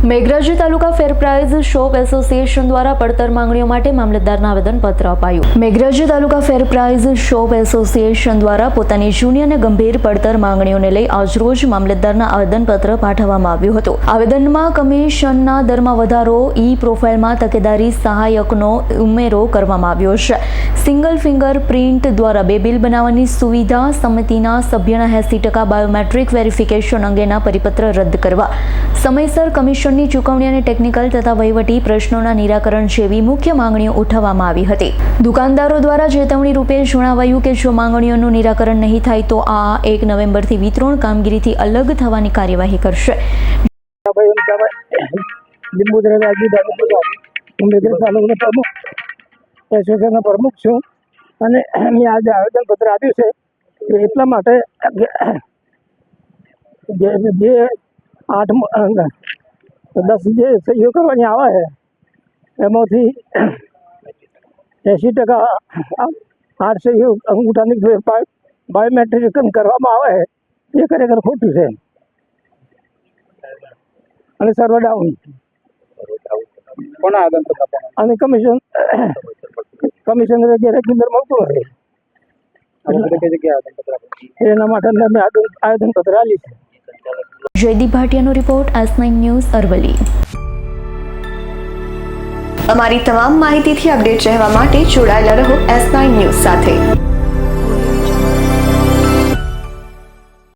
મેઘરજ તાલુકા ફેર price shop association દ્વારા પડતર માંગણીઓ માટે મામલતદારને આવેદનપત્ર અપાયું। મેઘરજ તાલુકા ફેર પ્રાઇઝ શોપ એસોસિએશન દ્વારા પોતાની જૂની અને ગંભીર પડતર માંગણીઓને લઈ આજરોજ મામલતદારને આવેદનપત્ર પાઠવવામાં આવ્યું હતું। આવેદનમાં કમિશનના દરમાં વધારો, ઈ પ્રોફાઇલમાં તકેદારી સહાયકનો ઉમેરો કરવામાં આવ્યો છે, સિંગલ ફિંગર પ્રિન્ટ દ્વારા બે બિલ બનાવવાની સુવિધા, સમિતિના સભ્યના 80% બાયોમેટ્રિક વેરિફિકેશન અંગેના પરિપત્ર રદ કરવા, સમયસર કમિશનની ચૂકવણી અને ટેકનિકલ તથા વહીવટી પ્રશ્નોના નિરાકરણ જેવી મુખ્ય માંગણીઓ ઉઠાવવામાં આવી હતી। દુકાનદારો દ્વારા ચેતવણી રૂપે જણાવાયું કે જો માંગણીઓનું નિરાકરણ નહીં થાય તો આ 1 નવેમ્બરથી વિતરણ કામગીરીથી અલગ થવાની કાર્યવાહી કરશે। પ્રમુખ છું અને મેં આજે આવેદનપત્ર આપ્યું છે એટલા માટે જે 8-10 જે સહીઓ કરવાની આવે છે એમાંથી 80% 8 સહીઓ અંગૂઠાની બાયોમેટ્રિક કરવામાં આવે છે એ ખરેખર ખોટું છે અને સર્વર ડાઉન અને કમિશન રેગ્યુલર મળતું નથી એના માટે મેં આવેદનપત્ર આપ્યું છે। જયદીપ ભાટિયાનો રિપોર્ટ, S9 ન્યૂઝ, અરવલ્લી। અમારી તમામ માહિતીથી અપડેટ રહેવા માટે જોડાયેલા રહો S9 ન્યૂઝ સાથે।